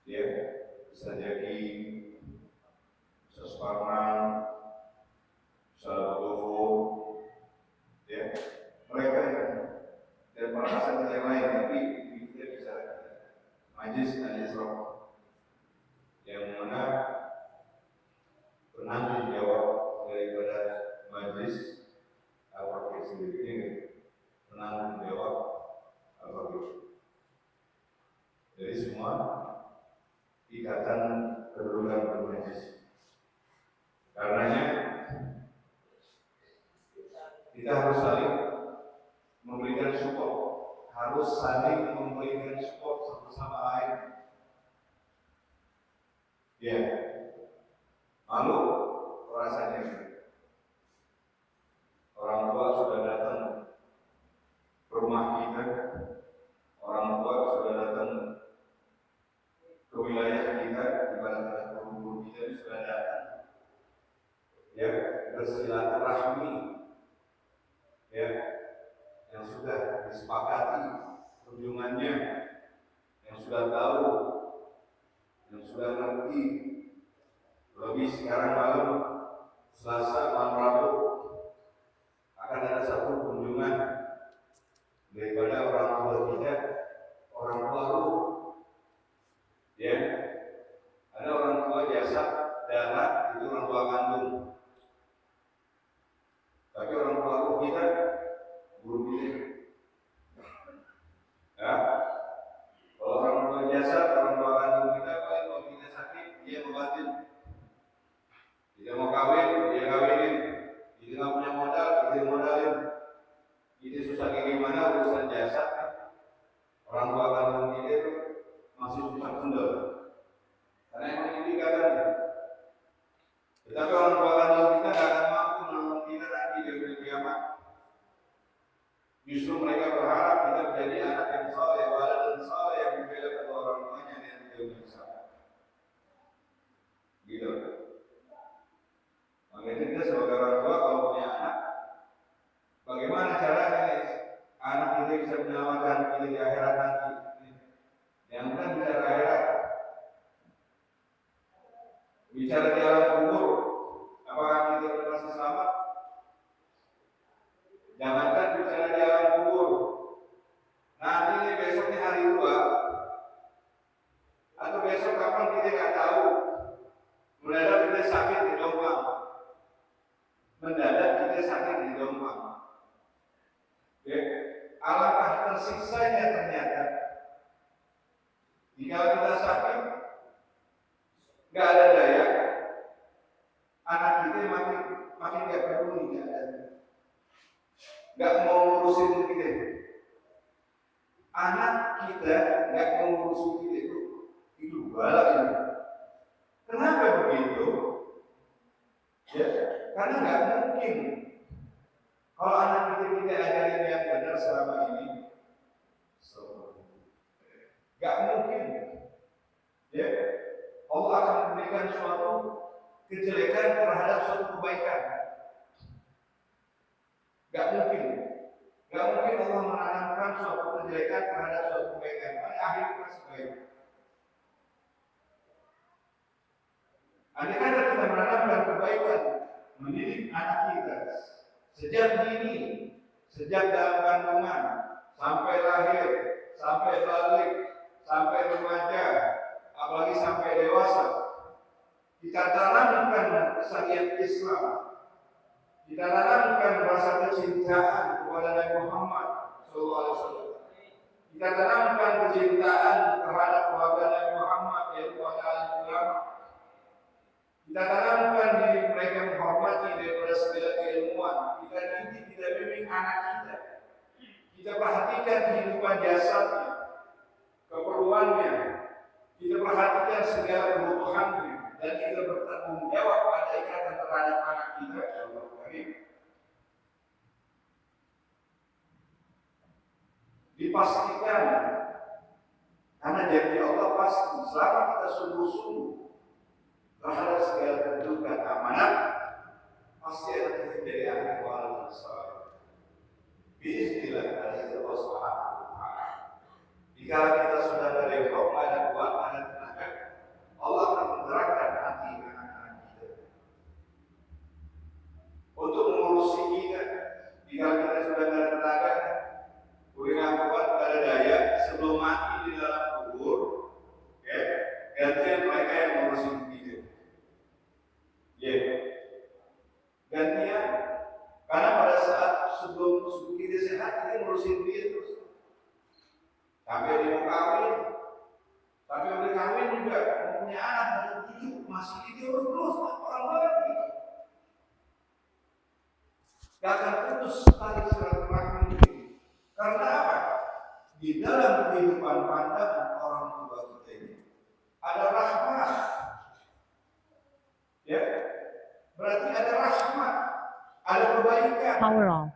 [SPEAKER 3] ya, bisa jadi Sesparman, Salabogofo, ya, mereka dan para asal yang lain, tapi kita bisa majlis roh yang mana penanggung jawab daripada majlis al-Fakir sendiri ini, penanggung jawab al-Fakir. Jadi semua ikatan kedudukan bermajlis. Karenanya kita harus saling memberikan support, harus saling memberikan support satu sama lain. Ya, malu rasanya orang tua sudah datang ke rumah kita, orang tua sudah datang ke wilayah kita, di mana guru kita sudah datang, ya, bersilaturahmi, ya, yang sudah disepakati kunjungannya, yang sudah tahu, yang sudah ngerti. Lebih sekarang malam Selasa, malam Rabu akan ada satu kunjungan daripada orang tua kita, orang tua lu, ya, ada orang tua jasa darah, itu orang tua kandung. Tapi orang tua jasa, orang tua kandung kita itu masih susah kendal. Karena emang ini kadang. Tetapi orang tua kandung kita tidak akan mampu menolong kita nanti di dunia kiamat. Justru mereka berharap kita menjadi anak yang saleh, walaupun saleh yang membela kedua orang tuanya dan tidak bisa. Gitu. Makanya kita sebagai orang tua kalau punya anak, bagaimana caranya anak kita bisa menyelamatkan kita di akhirat nanti? Yang bukan bicara akhirat, bicara di alam kubur, apakah kita masih selamat? Jangankan bicara di alam kubur, nanti ini besoknya hari tua, atau besok kapan kita nggak tahu. Mendadak kita sakit di dompang, mendadak kita sakit di dompang. Ya, alangkah tersiksanya ternyata. Jika kita sakit, nggak ada daya, anak kita makin nggak peduli, nggak mau ngurusin kita. Anak kita nggak mau ngurusin kita itu balak ini. Kenapa begitu? Ya, karena nggak mungkin kalau anak kita ajarin yang benar selama ini, nggak mungkin. Ya, Allah akan memberikan suatu kejelekan terhadap suatu kebaikan. Nggak mungkin Allah menanamkan suatu kejelekan terhadap suatu kebaikan. Akhirnya masih baik. Andai kata kita menanamkan kebaikan, mendidik anak kita sejak dini, sejak dalam kandungan, sampai lahir, sampai balik, sampai remaja, apalagi sampai dewasa, kita tanamkan syariat Islam, kita tanamkan rasa kecintaan kepada Nabi Muhammad SAW, kita tanamkan kecintaan terhadap keluarga Nabi Muhammad yaitu kepada ulama. Kita tanamkan diri mereka menghormati daripada segala keilmuan. Kita didik, kita bimbing anak kita. Kita perhatikan kehidupan jasadnya, keperluannya. Kita perhatikan segala kebutuhannya dan kita bertanggung jawab pada ikatan terhadap anak kita. Dipastikan karena janji Allah pasti selama kita sungguh-sungguh terhadap segala kedudukan amanat, pasti ada kejadian wal salih. Bismillah dari Allah Subhanahu wa taala. Jika kita sudah dari roh ada kuat ada tenaga, Allah akan menggerakkan hati anak-anak kita untuk mengurusi kita. Jika kita sudah ada tenaga, kurang kuat ada daya, sebelum mati di dalam kubur, ya, gantian mereka yang mengurusi kita. Ya, gantian. Karena pada saat sebelum kita sehat, kita ngurusin dia terus. Sampai dia mau kawin, tapi udah kawin juga, mau punya anak, mau cucu, masih diurus terus orang lagi. Gak akan putus tali silaturahmi ini. Karena apa? Di dalam kehidupan pandangan orang tua kita ini ada rahmat. Ya, berarti ada rahmat, ada kebaikan.
[SPEAKER 4] Power on.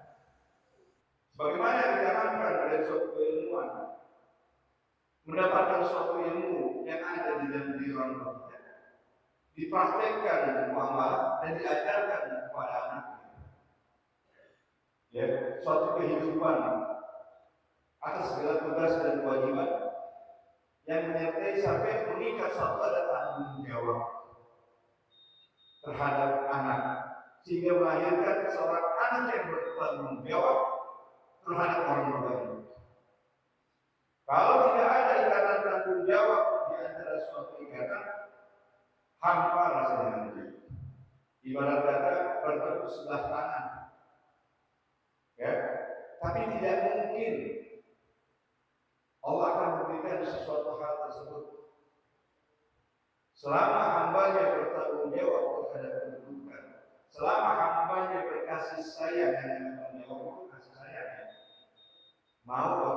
[SPEAKER 3] Bagaimana ditanamkan dari suatu keilmuan, mendapatkan suatu ilmu yang ada di dalam diri orang tua kita, dipraktekkan muamalah dan diajarkan kepada anaknya. Ya, suatu kehidupan atas segala tugas dan kewajiban yang menyertai sampai mengikat suatu ada tanggung jawab terhadap anak, sehingga melahirkan seorang anak yang bertanggung jawab terhadap orang tuanya. Kalau tidak ada ikatan tanggung jawab di antara suatu ikatan, hampa rasanya nanti. Ibarat kata bertepuk sebelah tangan. Ya, tapi tidak mungkin Allah akan memberikan sesuatu hal tersebut selama hambanya bertanggung jawab terhadap kedudukan, selama hambanya berkasih sayang yang menjawab kasih sayang, mau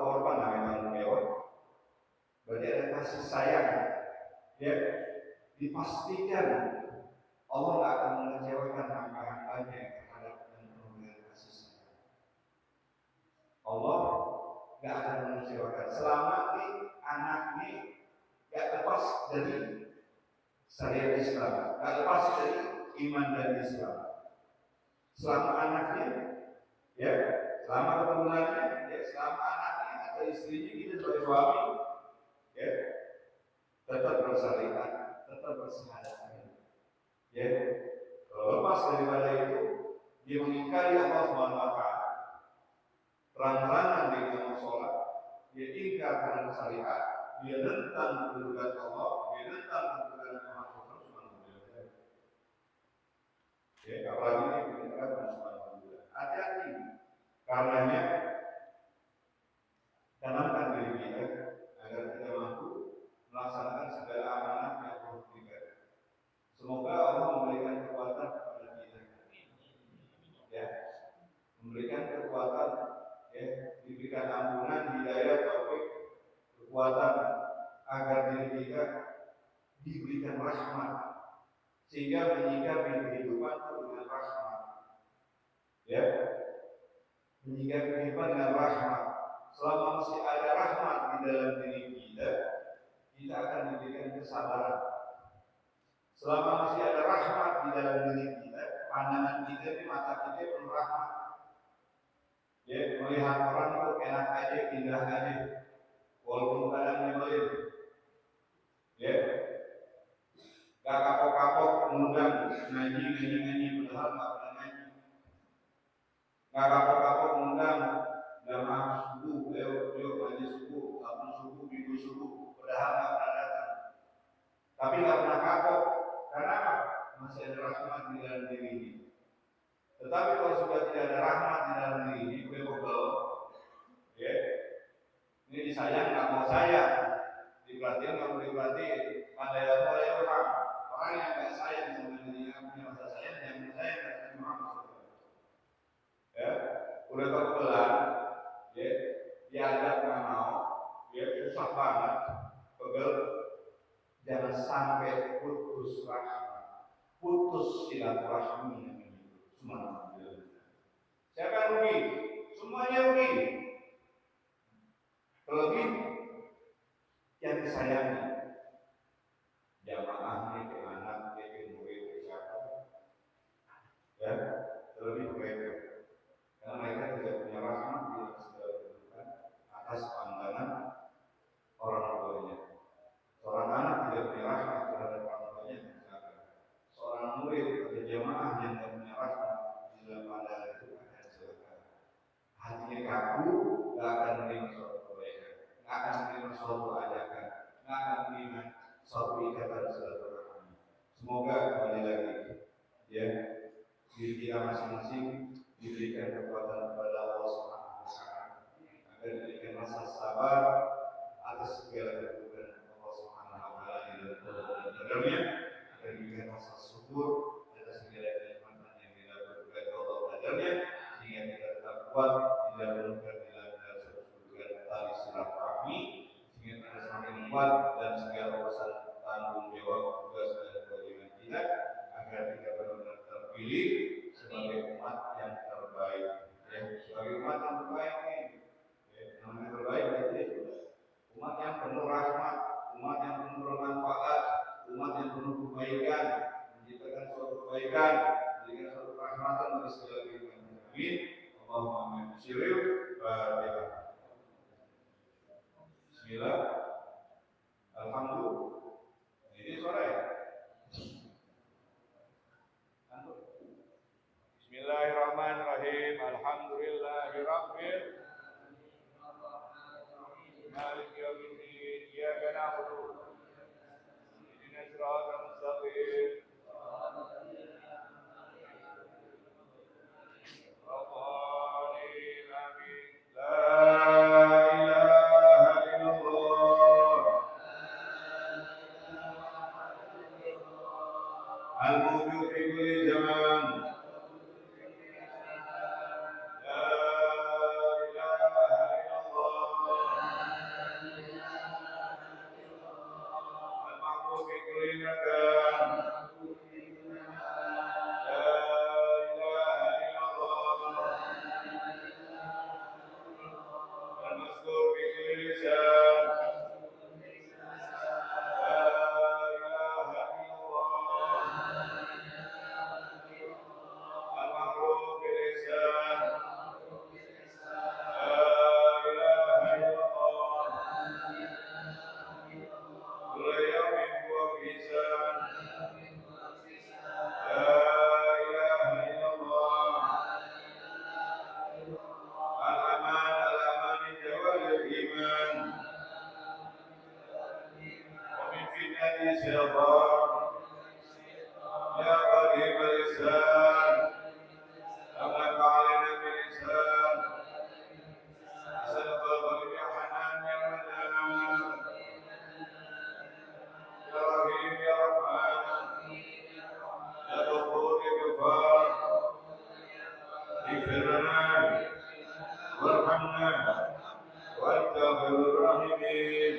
[SPEAKER 3] kasih sayang, ya, dipastikan Allah nggak akan mengecewakan hamba-hambanya yang terhadap dan penuh dengan kasih sayang. Allah nggak akan mengecewakan selama nih anak nih nggak lepas dari syariat Islam, nggak lepas dari iman dan Islam. Selama anaknya, ya, selama keturunannya, ya, selama anaknya atau istrinya kita sebagai suami, ya, tetap bersyariat, tetap bersyahadat. Ya, kalau lepas daripada itu, dia mengingkari Allah SWT, terang-terangan dia tidak mau sholat, dia ingkar dengan syariat, dia tentang kedudukan Allah, dia tentang kedudukan Muhammad SAW. Ya, apalagi dia meningkar Muhammad SAW. Hati-hati, karenanya tanamkan diri kita agar kita mampu melaksanakan segala amanah yang Allah berikan. Semoga Allah memberikan kekuatan kepada kita, ya, memberikan kekuatan, ya, diberikan ampunan, hidayah, taufik, kekuatan agar diri kita diberikan rahmat sehingga menyikapi kehidupan dengan rahmat, ya, menyikapi kehidupan dengan rahmat. Selama masih ada rahmat di dalam diri kita, kita akan diberikan kesabaran. Selama masih ada rahmat di dalam diri kita, pandangan kita di mata kita penuh rahmat. Ya, melihat orang itu enak aja, indah aja, walaupun kadang nyebelin. Ya, gak kapok-kapok mengundang ngaji, padahal gak pernah ngaji. Gak kapok-kapok mengundang jamaah subuh, yuk ngaji subuh, sabtu subuh, minggu subuh, padahal gak pernah datang. Tapi gak pernah kapok. Karena apa? Masih ada rahmat di dalam diri ini. Tetapi kalau sudah tidak ada rahmat di dalam diri ini, gue pegel, ya, ini disayang nggak mau sayang, diperhatiin nggak mau diperhatiin, ada yang orang yang nggak sayang sebenarnya yang punya rasa sayang, yang sayang dan Muhammad. Ya, udah kebetulan, ya, diajak nggak mau, ya, susah banget, pegel. Jangan sampai putus rahmat, putus silaturahmi yang ini. Semua siapa yang rugi? Semuanya rugi. Terlebih yang disayangi, jamaahnya, ke anak, ke murid, ke siapa, ya, terlebih mereka, karena mereka tidak punya rahmat di atas segala kedudukan atas pandangan orang tuanya. Seorang anak tidak punya rahmat terhadap orang tuanya, misalkan seorang murid atau jamaah yang tidak punya rahmat di dalam pandangan itu akan celaka. Hatinya kaku, nggak akan menerima suatu kebaikan, nggak akan menerima suatu ajakan, nggak akan menerima suatu ikatan silaturahmi. Semoga kembali lagi, ya, diri kita masing-masing diberikan kekuatan kepada Allah SWT agar diberikan rasa sabar atas segala keburukan Allah SWT di dalamnya, agar diberikan rasa syukur atas segala kenikmatan yang kita berikan Allah dalamnya, sehingga kita tetap kuat di dalam kedudukan tali silaturahmi, sehingga kita semakin kuat dan segala urusan tanggung jawab tugas dan kewajiban kita, agar kita benar-benar terpilih sebagai umat yang terbaik, ya, sebagai umat yang terbaik ini, ya, yang terbaik berarti umat yang penuh rahmat, umat yang penuh bermanfaat, umat yang penuh kebaikan, menciptakan suatu kebaikan, memberikan suatu rahmatan bagi segala kehidupan. Amin. Allahumma amin. Bismillah. Alhamdulillah. Ini sore. Bismillahirrahmanirrahim. Alhamdulillahirabbil مالك يوم الدين إياك نعبد اهدنا الصراط المستقيم الضالين آمين لا إله إلا الله الشيطان يا قريب اللسان أملك علينا بلسان أسألك القلب يا حنان يا منان يا رحيم يا رحمن يا غفور يا غفار اغفر لنا وارحمنا وأنت خير الراحمين.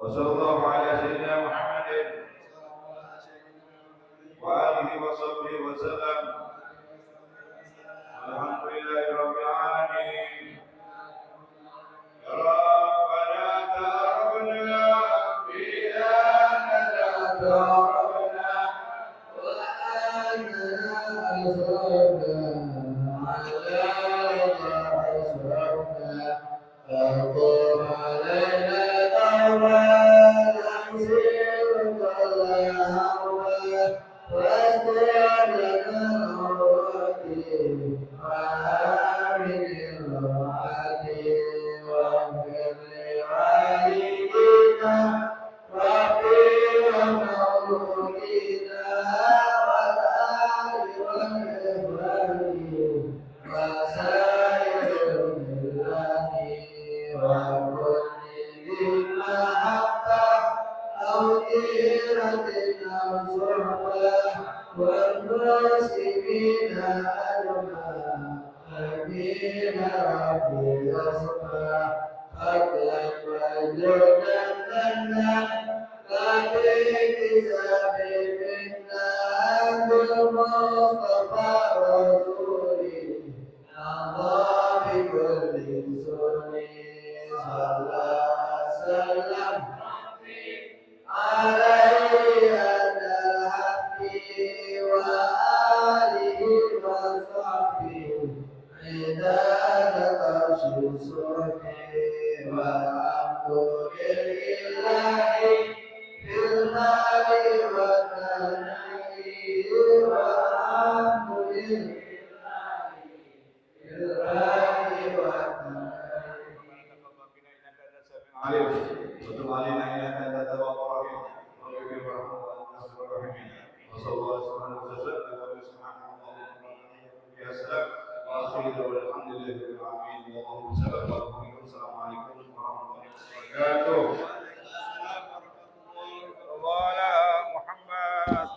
[SPEAKER 3] وصلى الله على سيدنا محمد وآله وصحبه وسلم. الحمد لله رب العالمين. يا ربنا تقبلنا بأننا تقبلنا
[SPEAKER 1] وأنا أصرنا على ما أسرفنا فاغفر علينا توبة تغفر كل هوى واستر لنا عوراتي وآمن روعاتي واغفر لوالدينا وفي مولودينا والآل والإخوان وسائر البلاد وكل مما حتى أو ديرة أو صحبة والمسلمين أجمعين ربي يصفى فضلا وجودا كتاب منا بالمصطفى رسولي أعظم بكل سني صلى وسلم عليه أنا الحبي وآله وصحبه عداد عرش صحبي والحمد لله في المال والثناء والحمد لله في المال والثناء.
[SPEAKER 3] عليك وتب علينا انك انت التواب الرحيم ربك الرحمن والغفور الرحيم. وصلى الله وسلم على سبحانه وتعالى يا سلام واخيرا والحمد لله رب العالمين. اللهم صل على محمد. السلام عليكم ورحمه الله وبركاته. الله على محمد.